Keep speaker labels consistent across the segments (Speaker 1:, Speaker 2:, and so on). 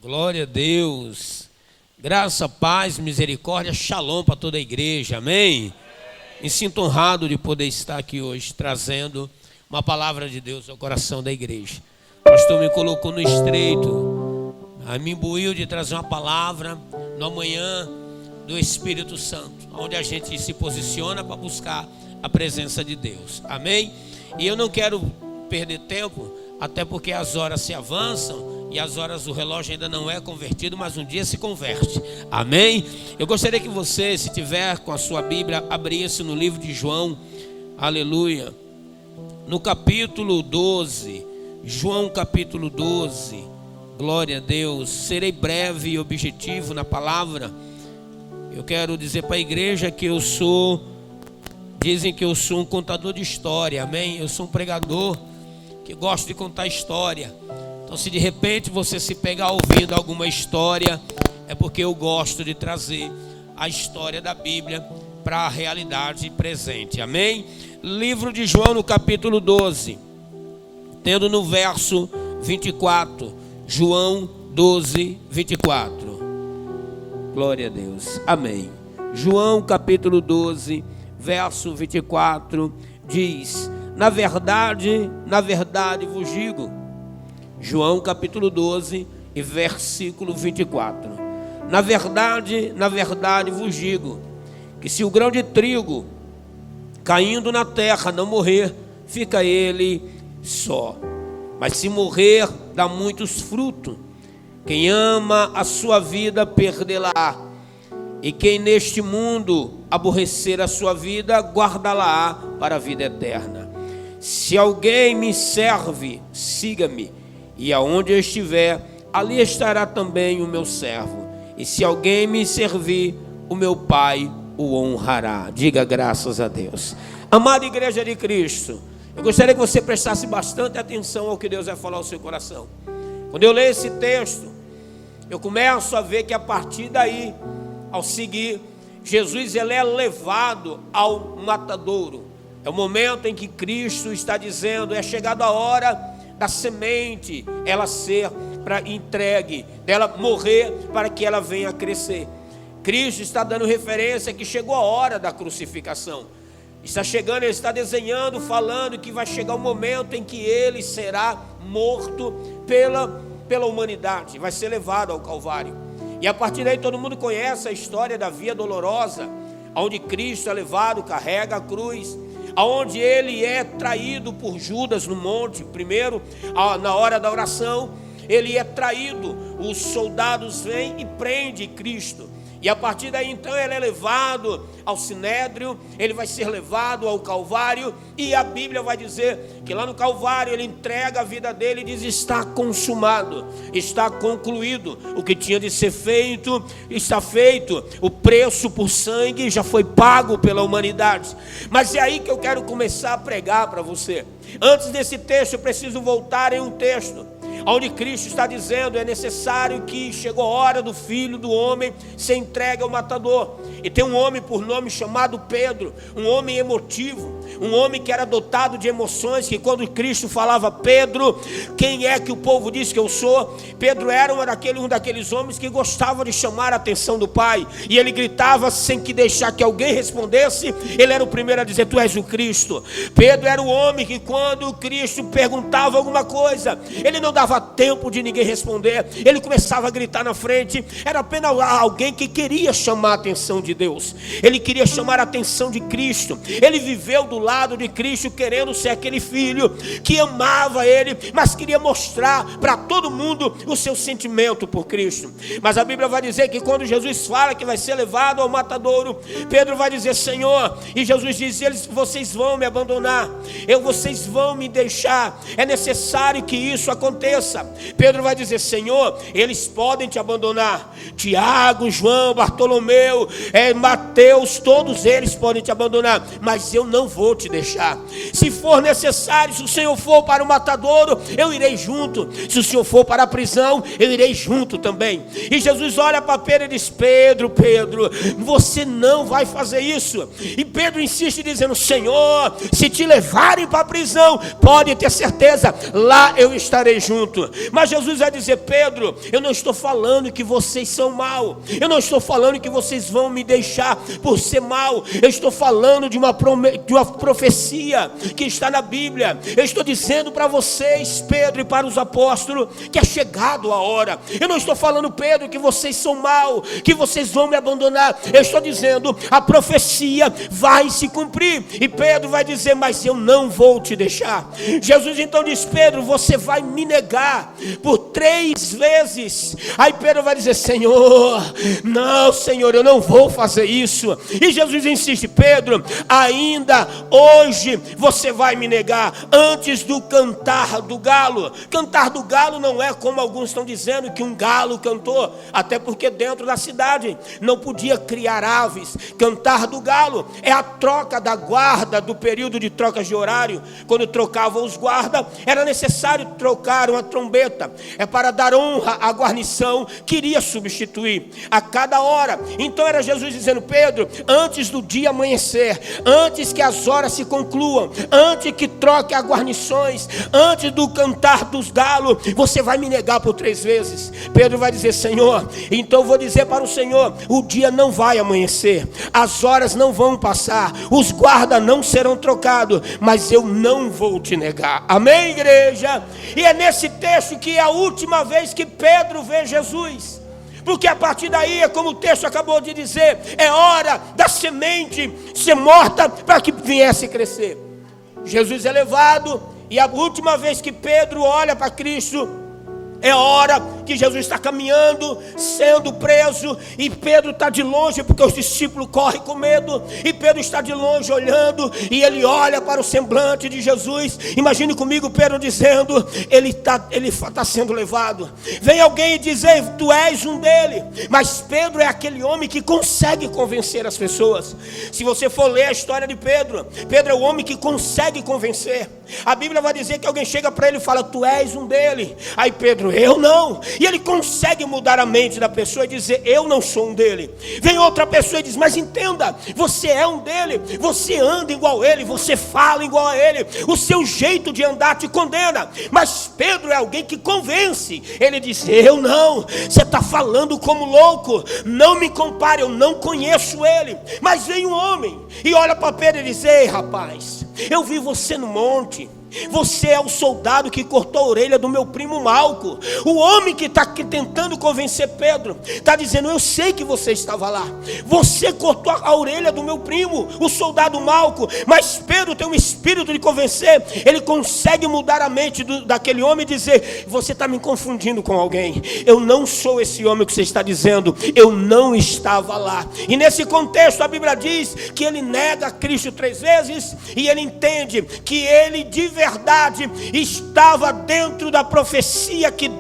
Speaker 1: Glória a Deus. Graça, paz, misericórdia, shalom para toda a igreja, amém? Me sinto honrado de poder estar aqui hoje, trazendo uma palavra de Deus ao coração da igreja. O pastor me colocou no estreito, me imbuiu de trazer uma palavra no amanhã do Espírito Santo, onde a gente se posiciona para buscar a presença de Deus, amém? E eu não quero perder tempo, até porque as horas se avançam e as horas do relógio ainda não é convertido, mas um dia se converte, amém? Eu gostaria que você, se tiver com a sua Bíblia, abrisse no livro de João, aleluia, no capítulo 12, João capítulo 12, glória a Deus. Serei breve e objetivo na palavra. Eu quero dizer para a igreja que dizem que eu sou um contador de história, amém? Eu sou um pregador que gosta de contar história. Então, se de repente você se pegar ouvindo alguma história, é porque eu gosto de trazer a história da Bíblia para a realidade presente, amém? Livro de João no capítulo 12, tendo no verso 24, João 12, 24. Glória a Deus, amém. João capítulo 12, verso 24, diz: na verdade vos digo. João capítulo 12 e versículo 24. Na verdade vos digo, que se o grão de trigo caindo na terra não morrer, fica ele só. Mas se morrer, dá muitos frutos. Quem ama a sua vida, perdê-la. E quem neste mundo aborrecer a sua vida, guardá-la para a vida eterna. Se alguém me serve, siga-me. E aonde eu estiver, ali estará também o meu servo. E se alguém me servir, o meu Pai o honrará. Diga graças a Deus. Amada igreja de Cristo, eu gostaria que você prestasse bastante atenção ao que Deus vai falar ao seu coração. Quando eu leio esse texto, eu começo a ver que a partir daí, ao seguir, Jesus ele é levado ao matadouro. É o momento em que Cristo está dizendo: é chegada a hora da semente ela ser entregue, dela morrer para que ela venha a crescer. Cristo está dando referência que chegou a hora da crucificação. Está chegando, ele está desenhando, falando que vai chegar o momento em que ele será morto pela humanidade, vai ser levado ao Calvário. E a partir daí todo mundo conhece a história da via dolorosa, onde Cristo é levado, carrega a cruz, aonde ele é traído por Judas no monte. Primeiro, na hora da oração, ele é traído, os soldados vêm e prendem Cristo. E a partir daí então ele é levado ao Sinédrio, ele vai ser levado ao Calvário, e a Bíblia vai dizer que lá no Calvário ele entrega a vida dele e diz: está consumado, está concluído, o que tinha de ser feito, está feito, o preço por sangue já foi pago pela humanidade. Mas é aí que eu quero começar a pregar para você. Antes desse texto eu preciso voltar em um texto onde Cristo está dizendo: é necessário que chegou a hora do Filho do Homem ser entregue ao matador. E tem um homem por nome chamado Pedro, um homem emotivo, um homem que era dotado de emoções, que quando Cristo falava: Pedro, quem é que o povo diz que eu sou? Pedro era um daqueles homens que gostava de chamar a atenção do Pai, e ele gritava sem que deixar que alguém respondesse, ele era o primeiro a dizer: tu és o Cristo. Pedro era o homem que quando Cristo perguntava alguma coisa, ele não dava tempo de ninguém responder, ele começava a gritar na frente. Era apenas alguém que queria chamar a atenção de Deus, ele queria chamar a atenção de Cristo. Ele viveu do lado de Cristo, querendo ser aquele filho que amava ele, mas queria mostrar para todo mundo o seu sentimento por Cristo. Mas a Bíblia vai dizer que quando Jesus fala que vai ser levado ao matadouro, Pedro vai dizer: Senhor, e Jesus diz: vocês vão me abandonar, vocês vão me deixar, é necessário que isso aconteça. Pedro vai dizer: Senhor, eles podem te abandonar. Tiago, João, Bartolomeu, Mateus, todos eles podem te abandonar, mas eu não vou te deixar. Se for necessário, se o Senhor for para o matadouro, eu irei junto. Se o Senhor for para a prisão, eu irei junto também. E Jesus olha para Pedro e diz: Pedro, você não vai fazer isso. E Pedro insiste dizendo: Senhor, se te levarem para a prisão, pode ter certeza, lá eu estarei junto. assunto. Mas Jesus vai dizer: Pedro, eu não estou falando que vocês são mal, eu não estou falando que vocês vão me deixar por ser mal, eu estou falando de uma profecia que está na Bíblia. Eu estou dizendo para vocês, Pedro, e para os apóstolos, que é chegado a hora. Eu não estou falando, Pedro, que vocês são mal, que vocês vão me abandonar. Eu estou dizendo, a profecia vai se cumprir. E Pedro vai dizer: mas eu não vou te deixar. Jesus então diz: Pedro, você vai me negar por 3 vezes. Aí Pedro vai dizer: Senhor, não, Senhor, eu não vou fazer isso. E Jesus insiste: Pedro, ainda hoje você vai me negar, antes do cantar do galo. Cantar do galo não é como alguns estão dizendo, que um galo cantou, até porque dentro da cidade não podia criar aves. Cantar do galo é a troca da guarda, do período de trocas de horário. Quando trocavam os guardas, era necessário trocar uma trombeta, é para dar honra à guarnição que iria substituir a cada hora. Então era Jesus dizendo: Pedro, antes do dia amanhecer, antes que as horas se concluam, antes que troque as guarnições, antes do cantar dos galos, você vai me negar por 3 vezes. Pedro vai dizer: Senhor, então eu vou dizer para o Senhor, o dia não vai amanhecer, as horas não vão passar, os guardas não serão trocados, mas eu não vou te negar. Amém, igreja? E é nesse texto que é a última vez que Pedro vê Jesus, porque a partir daí, é como o texto acabou de dizer, é hora da semente ser morta para que viesse crescer. Jesus é levado, e a última vez que Pedro olha para Cristo, é hora que Jesus está caminhando, sendo preso, e Pedro está de longe, porque os discípulos correm com medo, e Pedro está de longe olhando, e ele olha para o semblante de Jesus. Imagine comigo Pedro dizendo: ele está sendo levado. Vem alguém e dizer: tu és um dele. Mas Pedro é aquele homem que consegue convencer as pessoas. Se você for ler a história de Pedro, Pedro é o homem que consegue convencer. A Bíblia vai dizer que alguém chega para ele e fala: tu és um dele. Aí Pedro: eu não. E ele consegue mudar a mente da pessoa e dizer: eu não sou um dele. Vem outra pessoa e diz: mas entenda, você é um dele, você anda igual a ele, você fala igual a ele, o seu jeito de andar te condena. Mas Pedro é alguém que convence. Ele diz: eu não, você está falando como louco, não me compare, eu não conheço ele. Mas vem um homem e olha para Pedro e diz: ei, rapaz, eu vi você no monte, você é o soldado que cortou a orelha do meu primo Malco. O homem que está tentando convencer Pedro está dizendo: eu sei que você estava lá, você cortou a orelha do meu primo, o soldado Malco. Mas Pedro tem um espírito de convencer. Ele consegue mudar a mente daquele homem e dizer: você está me confundindo com alguém, eu não sou esse homem que você está dizendo, eu não estava lá. E nesse contexto a Bíblia diz que ele nega Cristo 3 vezes, e ele entende que ele de verdade estava dentro da profecia que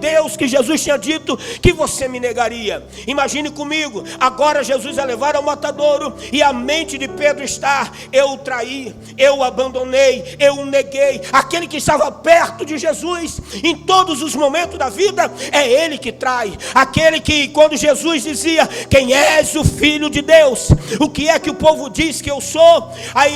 Speaker 1: Jesus tinha dito que você me negaria. Imagine comigo, agora Jesus é levado ao matadouro, e a mente de Pedro está: eu o traí, eu o abandonei, eu o neguei. Aquele que estava perto de Jesus em todos os momentos da vida, é ele que trai. Aquele que, quando Jesus dizia: quem és o Filho de Deus, o que é que o povo diz que eu sou? Aí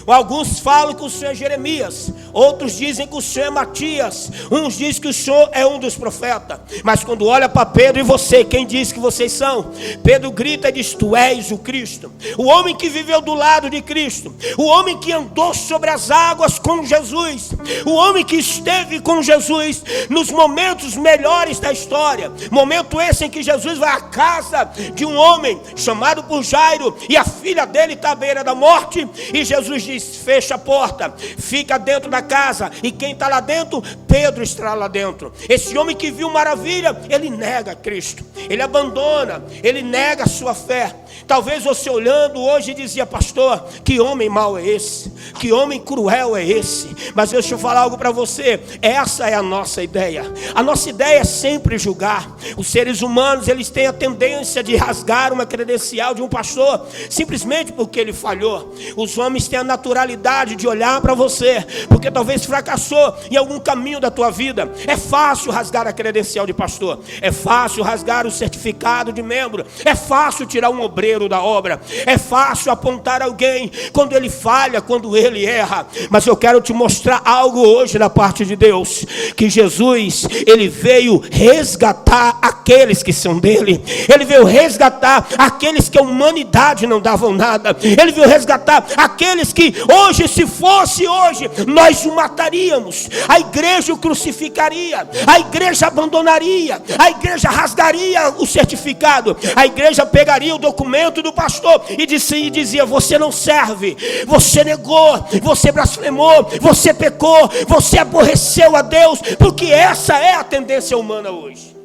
Speaker 1: alguns falam que o Senhor é Jeremias, outros dizem que o Senhor é Matias, uns dizem que o Senhor é um dos profetas. Mas quando olha para Pedro: e você, quem diz que vocês são? Pedro grita e diz: tu és o Cristo, o homem que viveu do lado de Cristo, o homem que andou sobre as águas com Jesus, o homem que esteve com Jesus nos momentos melhores da história. Momento esse em que Jesus vai à casa de um homem chamado por Jairo, e a filha dele está à beira da morte, e Jesus diz: fecha a porta, fica dentro da casa. E quem está lá dentro? Pedro está lá dentro. Esse homem que viu maravilha, ele nega Cristo, ele abandona, ele nega a sua fé. Talvez você olhando hoje dizia: pastor, que homem mau é esse? Que homem cruel é esse? Mas deixa eu falar algo para você. Essa é a nossa ideia. A nossa ideia é sempre julgar. Os seres humanos, eles têm a tendência de rasgar uma credencial de um pastor, simplesmente porque ele falhou. Os homens têm a naturalidade de olhar para você, porque talvez fracassou em algum caminho da tua vida. É fácil rasgar a credencial de pastor, é fácil rasgar o certificado de membro, é fácil tirar um obreiro da obra, é fácil apontar alguém quando ele falha, quando ele erra. Mas eu quero te mostrar algo hoje da parte de Deus, que Jesus, ele veio resgatar aqueles que são dele. Ele veio resgatar aqueles que a humanidade não davam nada. Ele veio resgatar aqueles que hoje, se fosse hoje, nós o mataríamos. A igreja o crucificaria, a igreja abandonaria, a igreja rasgaria o certificado, a igreja pegaria o documento do pastor e dizia: você não serve, você negou, você blasfemou, você pecou, você aborreceu a Deus, porque essa é a tendência humana hoje.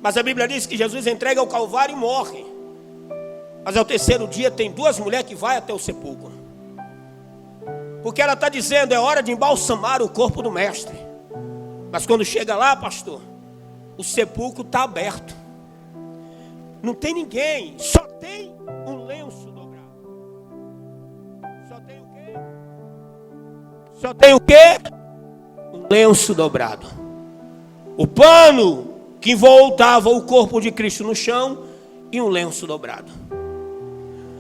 Speaker 1: Mas a Bíblia diz que Jesus entrega ao Calvário e morre. Mas ao terceiro dia tem duas mulheres que vão até o sepulcro, porque ela está dizendo: é hora de embalsamar o corpo do mestre. Mas quando chega lá, pastor, o sepulcro está aberto, não tem ninguém, só tem um lenço dobrado. Só tem o quê? Só tem o quê? Um lenço dobrado. O pano que envoltava o corpo de Cristo no chão e um lenço dobrado.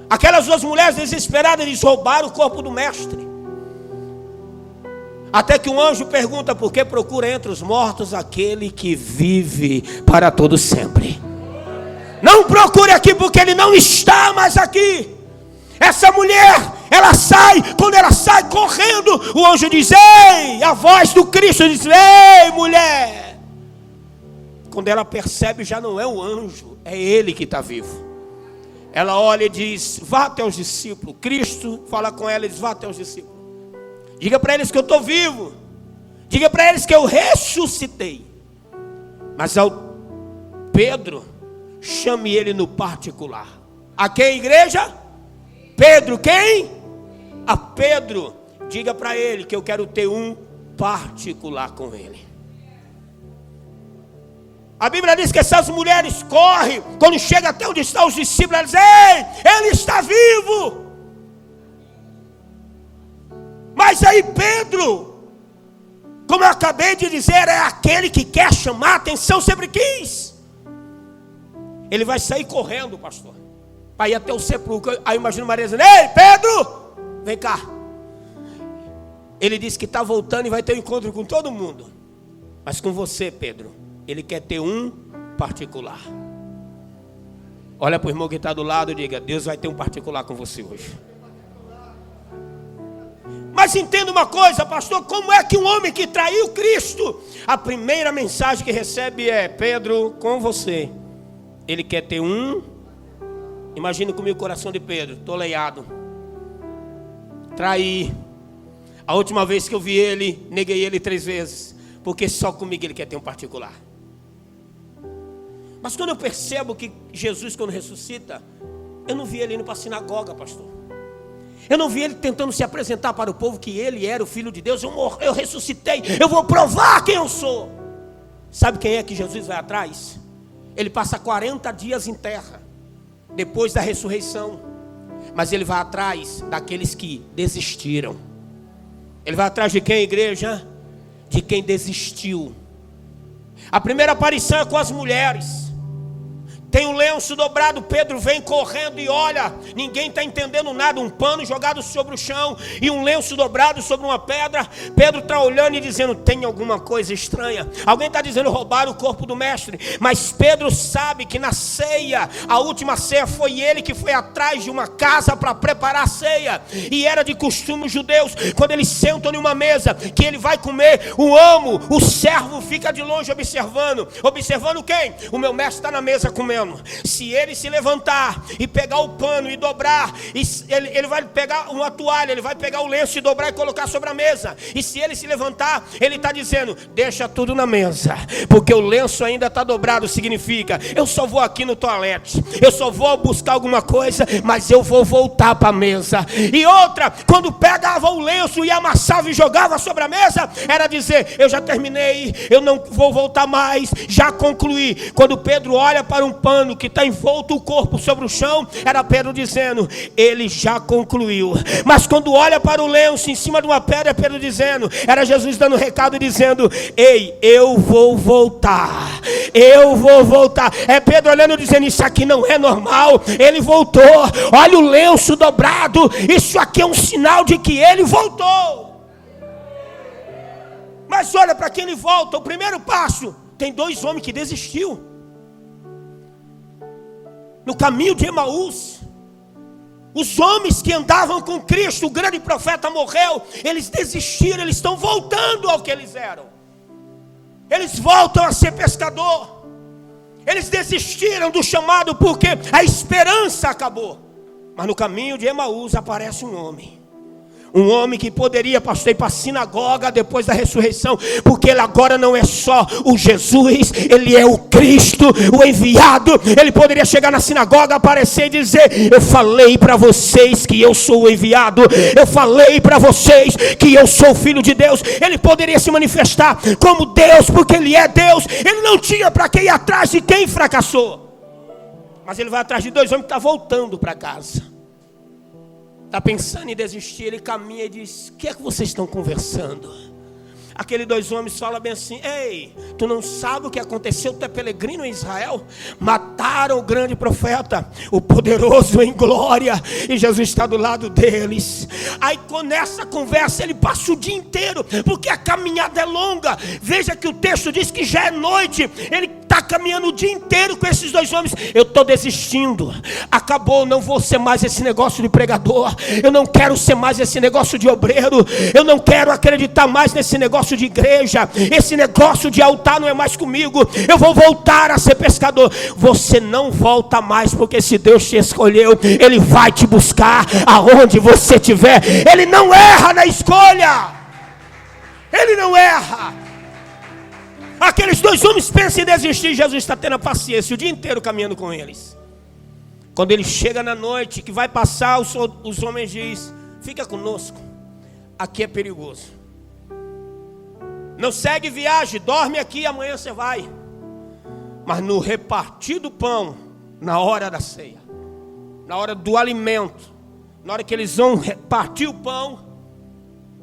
Speaker 1: Aquelas duas mulheres desesperadas, eles roubaram o corpo do mestre. Até que um anjo pergunta: por que procura entre os mortos aquele que vive para todo sempre? Não procure aqui, porque ele não está mais aqui. Essa mulher, ela sai, quando ela sai correndo, o anjo diz: ei, a voz do Cristo diz: ei, mulher. Quando ela percebe, já não é o anjo, é ele que está vivo. Ela olha e diz: vá até os discípulos. Cristo fala com ela e diz: vá até os discípulos. Diga para eles que eu estou vivo. Diga para eles que eu ressuscitei. Mas ao Pedro, chame ele no particular. A quem, igreja? Pedro, quem? A Pedro. Diga para ele que eu quero ter um particular com ele. A Bíblia diz que essas mulheres correm. Quando chega até onde estão os discípulos, elas dizem: ei, ele está vivo. Mas aí Pedro, como eu acabei de dizer, é aquele que quer chamar a atenção, sempre quis. Ele vai sair correndo, pastor, para ir até o sepulcro. Aí imagina Maria dizendo: ei, Pedro, vem cá. Ele disse que está voltando e vai ter um encontro com todo mundo. Mas com você, Pedro, ele quer ter um particular. Olha para o irmão que está do lado e diga: Deus vai ter um particular com você hoje. Mas entenda uma coisa, pastor: como é que um homem que traiu Cristo, a primeira mensagem que recebe é: Pedro, com você, ele quer ter um. Imagina comigo o coração de Pedro: estou leiado, traí. A última vez que eu vi ele, neguei ele 3 vezes, porque só comigo ele quer ter um particular. Mas quando eu percebo que Jesus, quando ressuscita, eu não vi ele indo para a sinagoga, pastor. Eu não vi ele tentando se apresentar para o povo que ele era o Filho de Deus. Eu ressuscitei, eu vou provar quem eu sou. Sabe quem é que Jesus vai atrás? Ele passa 40 dias em terra, depois da ressurreição. Mas ele vai atrás daqueles que desistiram. Ele vai atrás de quem, igreja? De quem desistiu. A primeira aparição é com as mulheres. Tem um lenço dobrado, Pedro vem correndo e olha, ninguém está entendendo nada, um pano jogado sobre o chão e um lenço dobrado sobre uma pedra. Pedro está olhando e dizendo: tem alguma coisa estranha. Alguém está dizendo: roubaram o corpo do mestre. Mas Pedro sabe que na ceia, a última ceia, foi ele que foi atrás de uma casa para preparar a ceia. E era de costume os judeus, quando eles sentam em uma mesa, que ele vai comer, o servo fica de longe observando. Observando quem? O meu mestre está na mesa comendo. dizendo: se ele se levantar e pegar o pano e dobrar, ele vai pegar uma toalha, ele vai pegar o lenço e dobrar e colocar sobre a mesa. E se ele se levantar, ele está dizendo: deixa tudo na mesa, porque o lenço ainda está dobrado. Significa: eu só vou aqui no toalete, eu só vou buscar alguma coisa, mas eu vou voltar para a mesa. E outra, quando pegava o lenço e amassava e jogava sobre a mesa, era dizer: eu já terminei, eu não vou voltar mais, já concluí. Quando Pedro olha para um pano que está envolto o corpo sobre o chão, era Pedro dizendo: ele já concluiu. Mas quando olha para o lenço em cima de uma pedra, Pedro dizendo, era Jesus dando recado dizendo: ei, eu vou voltar, eu vou voltar. É Pedro olhando e dizendo: isso aqui não é normal, ele voltou. Olha o lenço dobrado, isso aqui é um sinal de que ele voltou. Mas olha para quem ele volta. O primeiro passo, tem 2 homens que desistiu no caminho de Emaús. Os homens que andavam com Cristo, o grande profeta morreu, eles desistiram, eles estão voltando ao que eles eram. Eles voltam a ser pescador. Eles desistiram do chamado porque a esperança acabou. Mas no caminho de Emaús aparece um homem. Um homem que poderia, pastor, ir para a sinagoga depois da ressurreição, porque ele agora não é só o Jesus, ele é o Cristo, o enviado. Ele poderia chegar na sinagoga, aparecer e dizer: eu falei para vocês que eu sou o enviado, eu falei para vocês que eu sou o Filho de Deus. Ele poderia se manifestar como Deus, porque ele é Deus. Ele não tinha para quem ir atrás de quem fracassou. Mas ele vai atrás de 2 homens que estão voltando para casa. Está pensando em desistir, ele caminha e diz: o que é que vocês estão conversando? Aqueles 2 homens falam bem assim: ei, tu não sabe o que aconteceu? Tu é peregrino em Israel? Mataram o grande profeta, o poderoso em glória, e Jesus está do lado deles. Aí nessa conversa ele passa o dia inteiro, porque a caminhada é longa. Veja que o texto diz que já é noite. Ele está caminhando o dia inteiro com esses 2 homens. Eu estou desistindo, acabou, não vou ser mais esse negócio de pregador, eu não quero ser mais esse negócio de obreiro, eu não quero acreditar mais nesse negócio de igreja, esse negócio de altar não é mais comigo, eu vou voltar a ser pescador. Você não volta mais, porque se Deus te escolheu, Ele vai te buscar aonde você estiver. Ele não erra na escolha, Ele não erra. Aqueles 2 homens pensam em desistir. Jesus está tendo a paciência o dia inteiro caminhando com eles. Quando ele chega na noite que vai passar, os homens dizem: fica conosco, aqui é perigoso, não segue viagem, dorme aqui, amanhã você vai. Mas no repartir do pão, na hora da ceia, na hora do alimento, na hora que eles vão repartir o pão,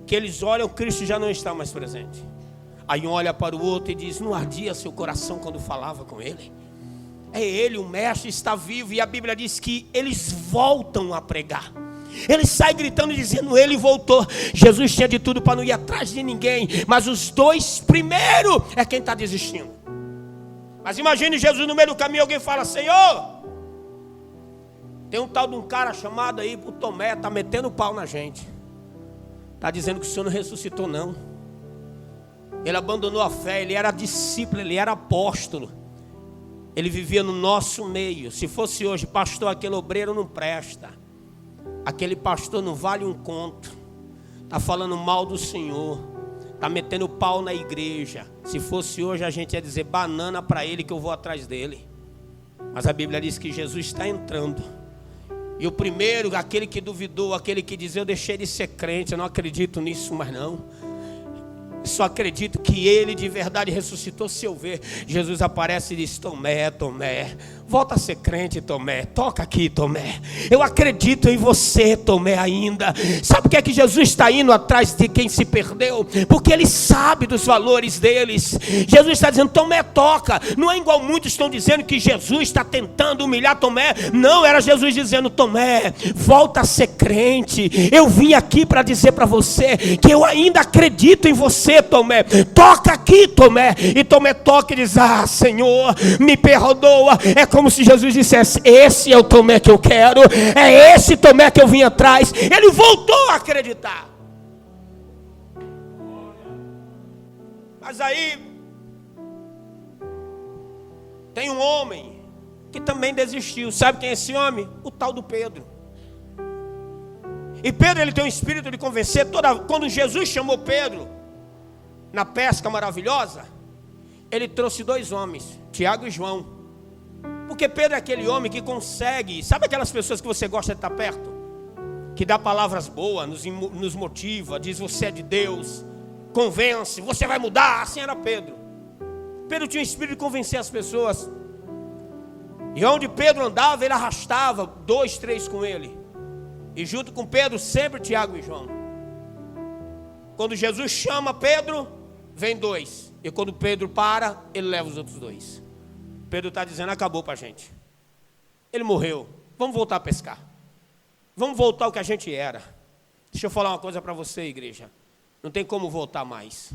Speaker 1: que eles olham, Cristo já não está mais presente. Aí um olha para o outro e diz: não ardia seu coração quando falava com ele? É ele, o mestre, está vivo. E a Bíblia diz que eles voltam a pregar. Eles saem gritando e dizendo: ele voltou. Jesus tinha de tudo para não ir atrás de ninguém, mas os 2 primeiro é quem está desistindo. Mas imagine Jesus no meio do caminho, alguém fala: Senhor, tem um tal de um cara chamado aí, o Tomé, está metendo pau na gente, está dizendo que o Senhor não ressuscitou não. Ele abandonou a fé, ele era discípulo, ele era apóstolo, ele vivia no nosso meio. Se fosse hoje, pastor, aquele obreiro não presta, aquele pastor não vale um conto, está falando mal do Senhor, está metendo pau na igreja. Se fosse hoje, a gente ia dizer: banana para ele que eu vou atrás dele. Mas a Bíblia diz que Jesus está entrando. E o primeiro, aquele que duvidou, aquele que diz: eu deixei de ser crente, eu não acredito nisso mais não, só acredito que ele de verdade ressuscitou. Se eu ver, Jesus aparece e diz: Tomé, Tomé, volta a ser crente, Tomé, toca aqui, Tomé, eu acredito em você, Tomé, ainda. Sabe o que é que Jesus está indo atrás de quem se perdeu? Porque ele sabe dos valores deles. Jesus está dizendo: Tomé, toca. Não é igual muitos estão dizendo que Jesus está tentando humilhar Tomé. Não, era Jesus dizendo: Tomé, volta a ser crente. Eu vim aqui para dizer para você que eu ainda acredito em você, Tomé. Toca aqui, Tomé. E Tomé toca e diz: ah, Senhor, me perdoa. É como se Jesus dissesse: esse é o Tomé que eu quero, é esse Tomé que eu vim atrás. Ele voltou a acreditar. Mas aí tem um homem que também desistiu. Sabe quem é esse homem? O tal do Pedro. E Pedro, ele tem um espírito de convencer. Quando Jesus chamou Pedro na pesca maravilhosa, ele trouxe 2 homens, Tiago e João. Porque Pedro é aquele homem que consegue, sabe aquelas pessoas que você gosta de estar perto? Que dá palavras boas, nos motiva, diz você é de Deus, convence, você vai mudar. Assim era Pedro. Pedro tinha um espírito de convencer as pessoas. E onde Pedro andava, ele arrastava 2, 3 com ele. E junto com Pedro, sempre Tiago e João. Quando Jesus chama Pedro, vem 2. E quando Pedro para, ele leva os outros 2. Pedro está dizendo, acabou para a gente. Ele morreu. Vamos voltar a pescar. Vamos voltar ao que a gente era. Deixa eu falar uma coisa para você, igreja. Não tem como voltar mais.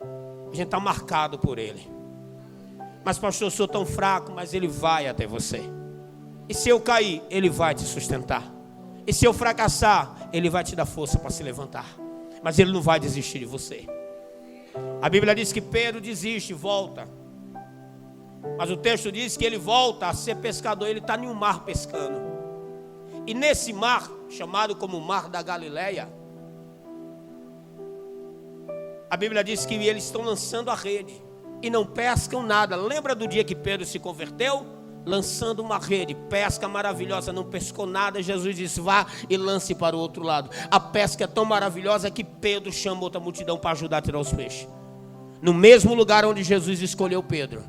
Speaker 1: A gente está marcado por ele. Mas pastor, eu sou tão fraco, mas ele vai até você. E se eu cair, ele vai te sustentar. E se eu fracassar, ele vai te dar força para se levantar. Mas ele não vai desistir de você. A Bíblia diz que Pedro desiste, volta. Mas o texto diz que ele volta a ser pescador. Ele está em um mar pescando. E nesse mar, chamado como Mar da Galileia, a Bíblia diz que eles estão lançando a rede e não pescam nada. Lembra do dia que Pedro se converteu? Lançando uma rede, pesca maravilhosa, não pescou nada. Jesus disse, vá e lance para o outro lado. A pesca é tão maravilhosa que Pedro chama outra multidão para ajudar a tirar os peixes. No mesmo lugar onde Jesus escolheu Pedro.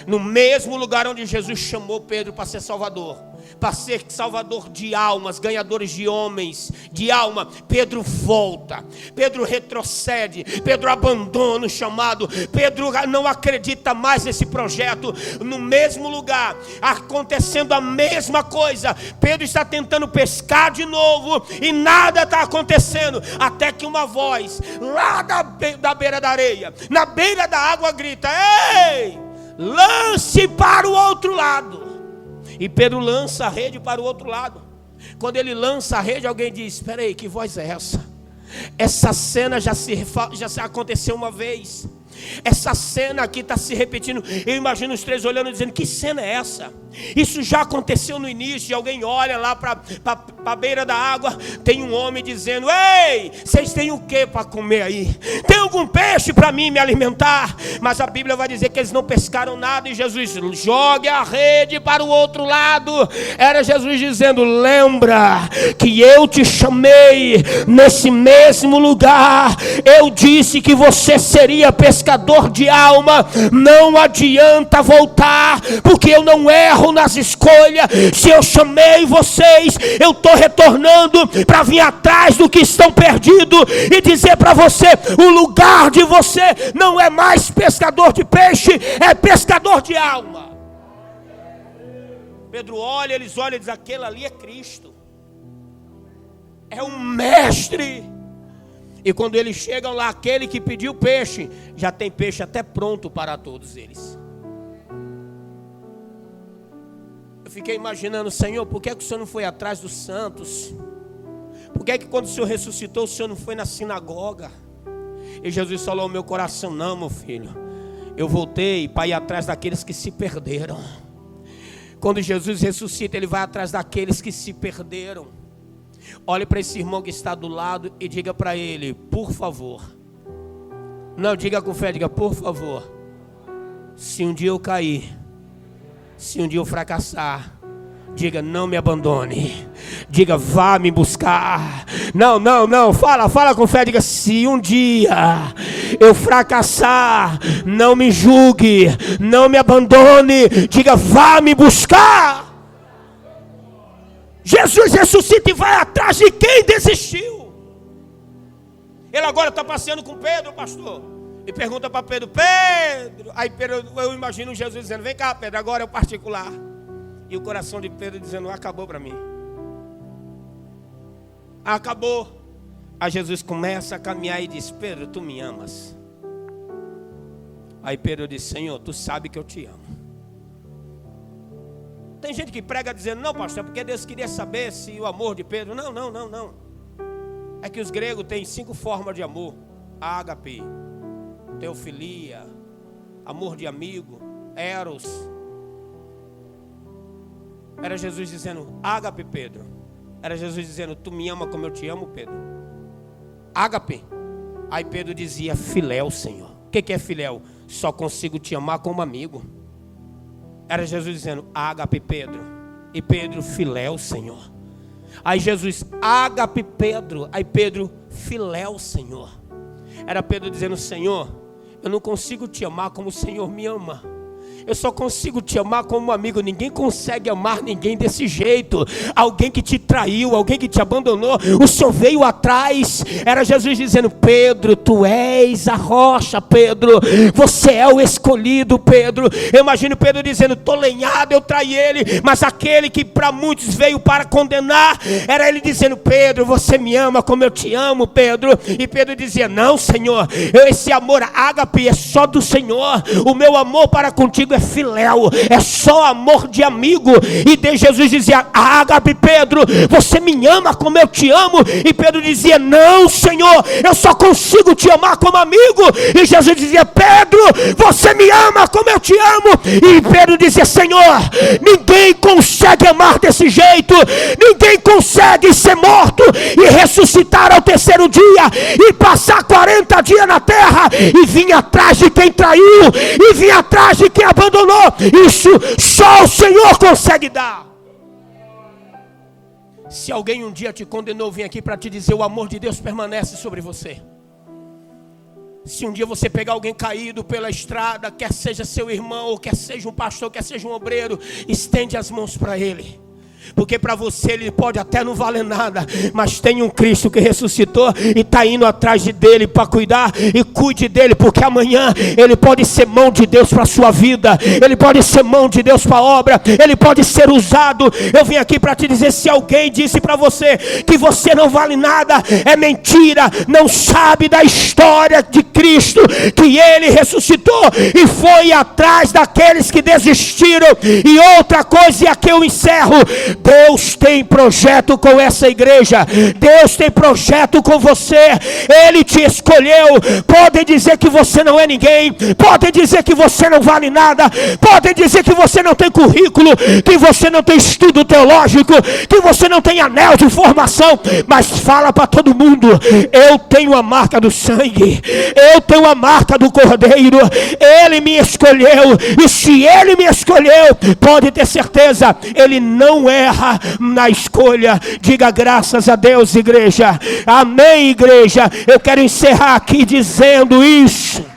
Speaker 1: No mesmo lugar onde Jesus chamou Pedro para ser salvador, para ser salvador de almas, ganhadores de homens, de alma. Pedro volta, Pedro retrocede, Pedro abandona o chamado, Pedro não acredita mais nesse projeto. No mesmo lugar, acontecendo a mesma coisa, Pedro está tentando pescar de novo e nada está acontecendo, até que uma voz lá da beira da areia, na beira da água, grita, ei, lance para o outro lado. E Pedro lança a rede para o outro lado. Quando ele lança a rede, alguém diz, espera aí, que voz é essa? Essa cena já aconteceu uma vez. Essa cena aqui está se repetindo. Eu imagino os 3 olhando e dizendo, que cena é essa? Isso já aconteceu no início. E alguém olha lá para a beira da água, tem um homem dizendo, ei, vocês têm o que para comer aí? Tem algum peixe para mim me alimentar? Mas a Bíblia vai dizer que eles não pescaram nada. E Jesus, jogue a rede para o outro lado. Era Jesus dizendo, lembra que eu te chamei nesse mesmo lugar. Eu disse que você seria pescador de alma. Não adianta voltar, porque eu não erro nas escolhas. Se eu chamei vocês, eu estou retornando para vir atrás do que estão perdidos e dizer para você, o lugar de você não é mais pescador de peixe, é pescador de alma. Pedro olha, eles olham e diz, aquele ali é Cristo, é um mestre. E quando eles chegam lá, aquele que pediu peixe, já tem peixe até pronto para todos eles. Eu fiquei imaginando, Senhor, por que o Senhor não foi atrás dos santos? Por que quando o Senhor ressuscitou, o Senhor não foi na sinagoga? E Jesus falou ao meu coração, não, meu filho, eu voltei para ir atrás daqueles que se perderam. Quando Jesus ressuscita, Ele vai atrás daqueles que se perderam. Olhe para esse irmão que está do lado e diga para ele, por favor. Não, diga com fé, diga, por favor. Se um dia eu cair, se um dia eu fracassar, diga, não me abandone. Diga, vá me buscar. Não, fala com fé, diga, se um dia eu fracassar, não me julgue, não me abandone. Diga, vá me buscar. Jesus ressuscita e vai atrás de quem desistiu. Ele agora está passeando com Pedro, pastor, e pergunta para Pedro, aí Pedro, eu imagino Jesus dizendo, vem cá, Pedro, agora é o particular. E o coração de Pedro dizendo, acabou para mim. Acabou. Aí Jesus começa a caminhar e diz, Pedro, tu me amas? Aí Pedro diz, Senhor, tu sabe que eu te amo. Tem gente que prega dizendo, não, pastor, porque Deus queria saber se o amor de Pedro. Não. É que os gregos têm 5 formas de amor: ágape, teofilia, amor de amigo, eros. Era Jesus dizendo, ágape, Pedro. Era Jesus dizendo, tu me ama como eu te amo, Pedro? Ágape. Aí Pedro dizia, filéu, Senhor. O que é filéu? Só consigo te amar como amigo. Era Jesus dizendo, ágape, Pedro. E Pedro, filéu, Senhor. Aí Jesus, ágape, Pedro. Aí Pedro, filéu, Senhor. Era Pedro dizendo, Senhor, eu não consigo te amar como o Senhor me ama. Eu só consigo te amar como um amigo. Ninguém consegue amar ninguém desse jeito. Alguém que te traiu, alguém que te abandonou, o Senhor veio atrás. Era Jesus dizendo, Pedro, tu és a rocha, Pedro. Você é o escolhido, Pedro. Eu imagino Pedro dizendo, tô lenhado, eu traí ele. Mas aquele que para muitos veio para condenar, era ele dizendo, Pedro, você me ama como eu te amo, Pedro. E Pedro dizia, não, Senhor, esse amor ágape é só do Senhor. O meu amor para contigo é filéu, é só amor de amigo. E de Jesus dizia, ágape, Pedro, você me ama como eu te amo. E Pedro dizia, não, Senhor, eu só consigo te amar como amigo. E Jesus dizia, Pedro, você me ama como eu te amo. E Pedro dizia, Senhor, ninguém consegue amar desse jeito. Ninguém consegue ser morto e ressuscitar ao terceiro dia e passar 40 dias na terra e vir atrás de quem traiu e vir atrás de quem abandonou. Isso só o Senhor consegue dar. Se alguém um dia te condenou, vim aqui para te dizer, o amor de Deus permanece sobre você. Se um dia você pegar alguém caído pela estrada, quer seja seu irmão, ou quer seja um pastor, quer seja um obreiro, estende as mãos para ele. Porque para você ele pode até não valer nada, mas tem um Cristo que ressuscitou e está indo atrás dele para cuidar. E cuide dele, porque amanhã ele pode ser mão de Deus para a sua vida. Ele pode ser mão de Deus para a obra. Ele pode ser usado. Eu vim aqui para te dizer, se alguém disse para você que você não vale nada, é mentira. Não sabe da história de Cristo, que ele ressuscitou e foi atrás daqueles que desistiram. E outra coisa, e aqui eu encerro, Deus tem projeto com essa igreja. Deus tem projeto com você. Ele te escolheu. Podem dizer que você não é ninguém, podem dizer que você não vale nada, podem dizer que você não tem currículo, que você não tem estudo teológico, que você não tem anel de formação, mas fala para todo mundo, eu tenho a marca do sangue, eu tenho a marca do Cordeiro. Ele me escolheu, e se ele me escolheu, pode ter certeza, ele não erra na escolha. Diga graças a Deus, igreja. Amém, igreja. Eu quero encerrar aqui dizendo isso.